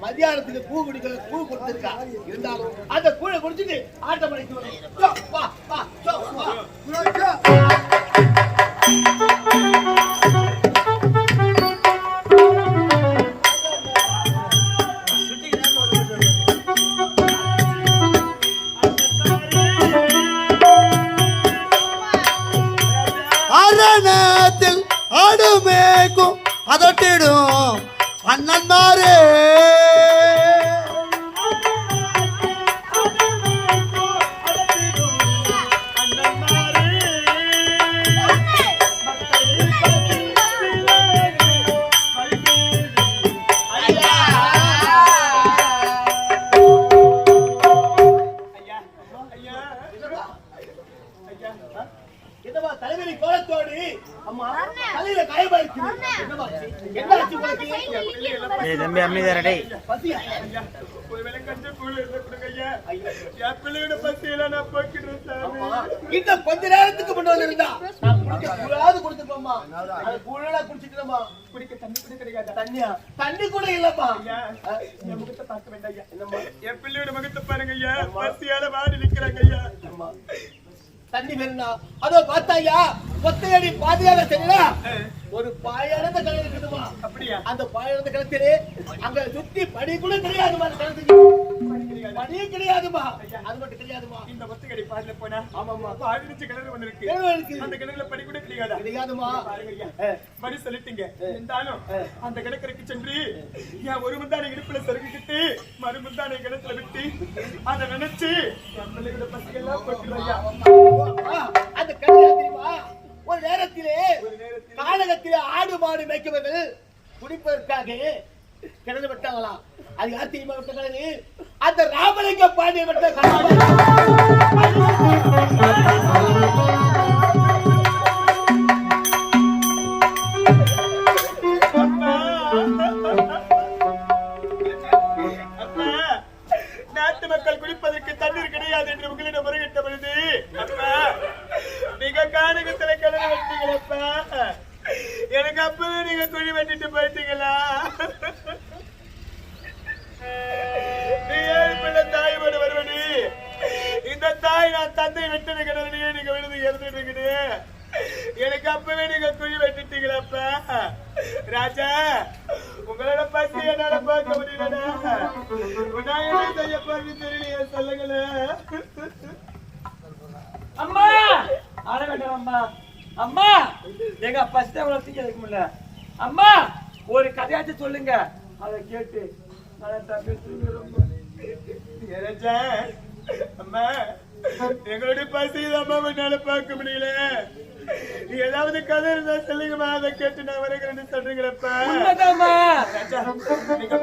மத்தியானத்துக்கு பூ குடிக்கல பூ கொடுத்திருக்கா இருந்தாலும் அந்த கூழை குடிச்சிட்டு ஆட்டம் அடிக்க அரணத்தில் ஆடுமேக்கும் அதட்டிடும் அண்ணன்மாரே தம்பி அம்மிதாரடே இன்னும் கொஞ்ச நேரத்துக்கு முன்னாடி இருந்தா கொடுத்துப்போமா குடிச்சிட்டோமா குடிக்க தண்ணி கூட கிடையாது தண்ணியா தண்ணி கூட இல்லம்மா என் முகத்தை பார்க்க வேண்டாம் என்னம்மா என் பிள்ளையோட முகத்தை பாருங்க ஐயா பசியால வாடி நிக்கிறாங்க ஐயா தண்ணி வேணும்னா அதோ பார்த்தாயா ஒத்தையடி பாதியாக தெரியல ஒரு பாயானந்த கிணறு இருக்குதுமா அப்படியா அந்த பாயானந்த கிணத்திலே அங்க சுத்தி படி கூட கிடையாதுமா படி கிடையாதுமா அது மட்டும் கிடையாதுமா இந்த ஒத்தையடி பாதியில போனா ஆமாமா பாடிச்சு கிணறு ஒண்ணு இருக்கு அந்த கிணறுல படி கூட கிடையாதுமா படி சொல்லிட்டீங்க இருந்தாலும் அந்த கிணக்கரைக்கு சென்று என் ஒரு முந்தானை இடுப்புல சொருகிக்கிட்டு மறு முந்தானை கிணத்துல விட்டு அதை நினைச்சு என் பிள்ளைகளோட பசியெல்லாம் போட்டுருவையா அந்த கிணறு தெரியுமா ஒரு நேரத்திலே காலகத்திலே ஆடு மாடு மேய்க்கவர்கள் குடிப்பதற்காக கிணறு வெட்டாங்களாம் அது யார் தெரியுமா வெட்ட கிணறு அந்த ராமலிங்க பாண்டிய வெட்ட நாட்டு மக்கள் குடிப்பதற்கு தண்ணீர் கிடையாது என்று உங்களிடம் முறையிட்ட பொழுது நீங்க கானகத்துல கிணறு வெட்டீங்களப்பா எனக்கு அப்பவே நீங்க குழி வெட்டிட்டு போயிட்டீங்களா நீ ஏழு பிள்ளை தாயோட வருவனி இந்த தாய் நான் தந்தை வெட்டின கிணறுலயே நீங்க விழுந்து இறந்துட்டு இருக்குது எனக்கு அப்பவே நீங்க குழி வெட்டிட்டீங்களப்பா ராஜா உங்களோட பசி என்னால பார்க்க முடியலடா நான் என்ன செய்ய போறது தெரியலையே சொல்லுங்களேன் அம்மா ஆட வேண்டாம் அம்மா அம்மா எங்க பஸ்ட் வளர்த்துக்கு எடுக்க முடியல அம்மா ஒரு கதையாச்சும் சொல்லுங்க அதை கேட்டு அம்மா எங்களுடைய பசி அம்மா என்னால பார்க்க முடியல ஏதாவது கதை இருந்தா சொல்லுங்கம்மா அதை கேட்டு நான் வருகிறேன்னு சொல்றீங்களப்பா நீங்க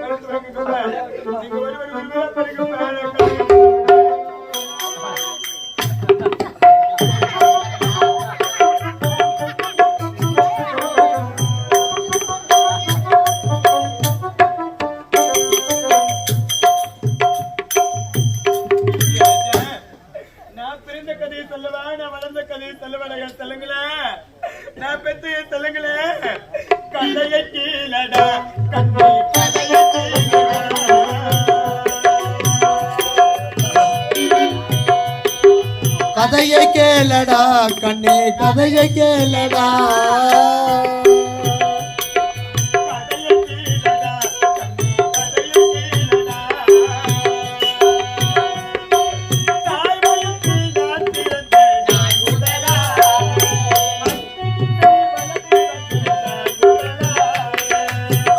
கதையை கேளடா கண்ணே கதையை கேளடா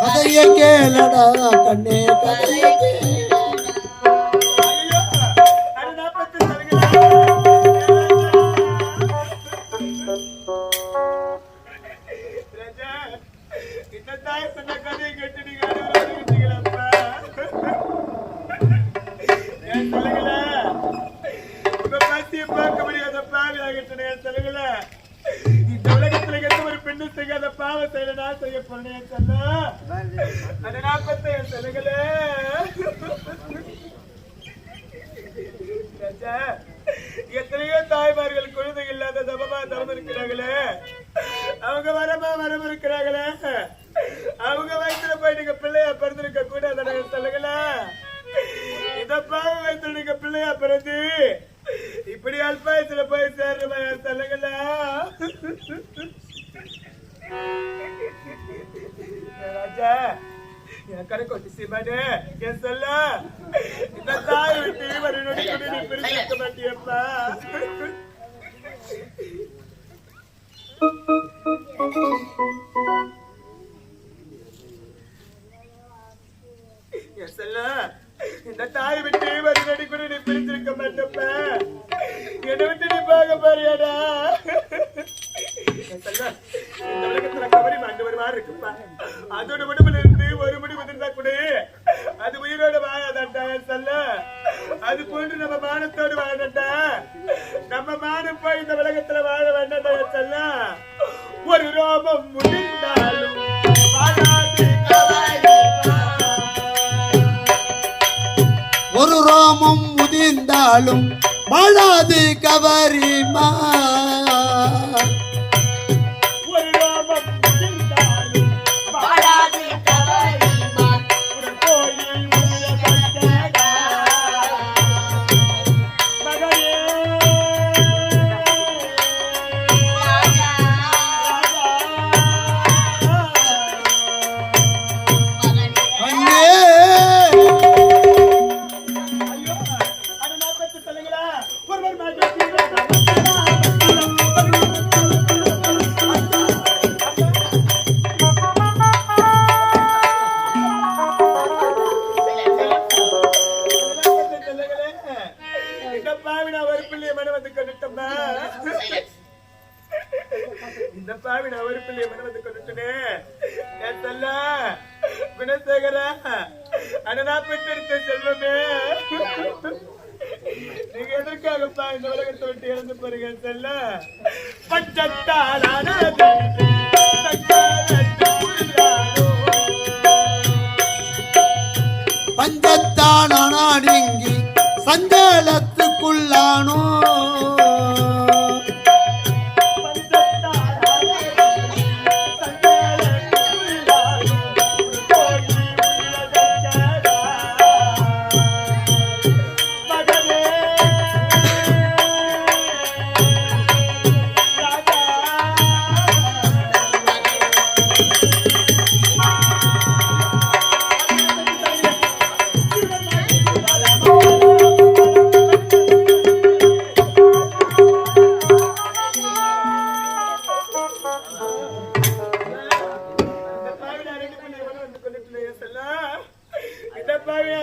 கதையை கேளடா கண்ணே கதையை ஆகட்டுனே சொல்லுங்கள இந்த உலகத்துல எந்த ஒரு பெண்ணு செய்யாத பாவம் செய்யல நான் செய்ய போறேன் சொன்னா அது நான் பத்த சொல்லுங்கள எத்தனையோ தாய்மார்கள் குழந்தை இல்லாத சமமா தரம் இருக்கிறாங்களே அவங்க வரம் இருக்கிறாங்களே அவங்க வயசுல போய் நீங்க பிள்ளையா பிறந்திருக்க கூடாது சொல்லுங்களா இத பாவ வயசுல நீங்க பிள்ளையா பிறந்து இப்படி அல்பாயத்துல போய் சேர்ற சொல்லுங்களா ராஜா என் கணக்கு சிமானே என் சொல்ல இந்த தாய் விட்டு ஒரு நொடி கூட நீ பிரிக்க மாட்டியப்பா என் சொல்ல இந்த தாய் விட்டு ஒரு நொடி கூட நீ பிரிச்சிருக்க மாட்டப்ப என்னை விட்டு நீ பார்க்க பாரியாடா இந்த உலகத்துல கவரி மாண்டு ஒரு மாதிரி இருக்குப்பா அதோட உடம்புல இருந்து ஒரு முடி உதிர்ந்தா கூட அது உயிரோட வாழாதாண்டா சொல்ல அது போன்று நம்ம மானத்தோடு வாழண்டா நம்ம மானம் போய் இந்த உலகத்துல வாழ வேண்டாண்டா சொல்ல ஒரு ரோமம் முடிந்தாலும் ஒரு ரோமம் முதிர்ந்தாலும் வாழாது கவரிமா இந்த பாவி நான் ஒரு பிள்ளைய மன வந்து கொண்டுட்டனே குணசேகர அண்ணா பெற்றெடுத்த செல்வமே நீங்க எதற்காகப்பா இந்த உலகத்தை விட்டு இறந்து போறீங்க செல்ல பச்சத்தாலான பஞ்சத்தானி சஞ்சலத்துக்குள்ளானோ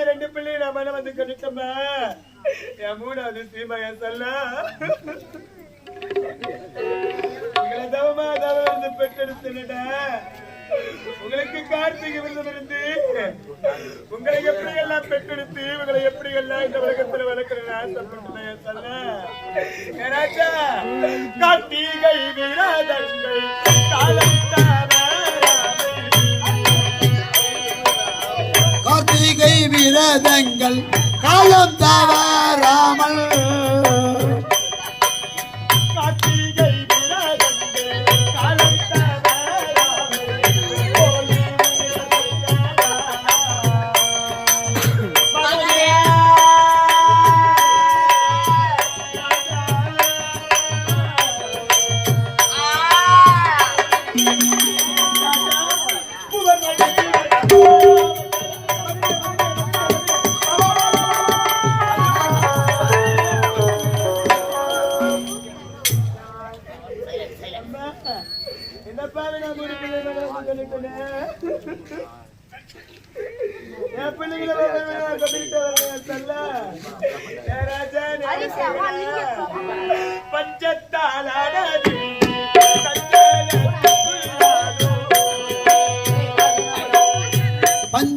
ரெண்டு பிள்ளை நான் மன வந்து கொண்டுட்டோமா என் மூணாவது சீமா என் சொல்ல உங்களை தவமா தவம் வந்து பெற்றெடுத்துட உங்களுக்கு கார்த்திகை விரதம் இருந்து உங்களை எப்படி எல்லாம் பெற்றெடுத்து உங்களை எப்படி எல்லாம் இந்த உலகத்துல வளர்க்கிறேன் ஆசைப்பட்டேன் சொல்ல ஏனாச்சா கார்த்திகை விரதங்கள் காலம் கார்த்திகை விரதங்கள் காலம் தவறாமல்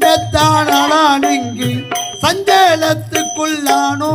பஞ்சத்தானி சஞ்சலத்துக்குள்ளானோ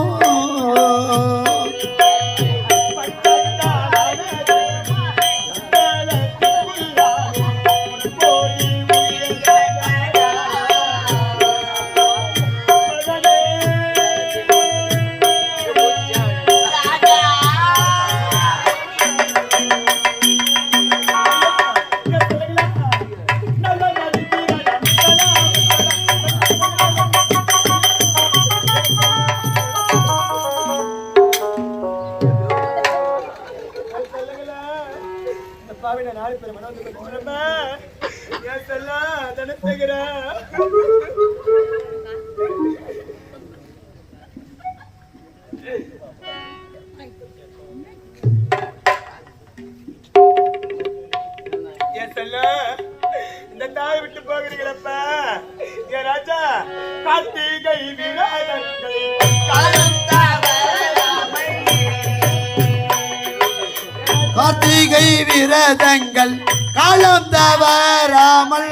பாவி நான் 4 பேர் மனம் வந்து சொல்லுமா என் செல்லம் தனத்துகிறேன் என் செல்லம் இந்த தாயை விட்டு போகிறீங்களப்பா என் ராஜா கார்த்திகை விநாயகர்கள் கார்த்திகை விரதங்கள் காலம் தவறாமல்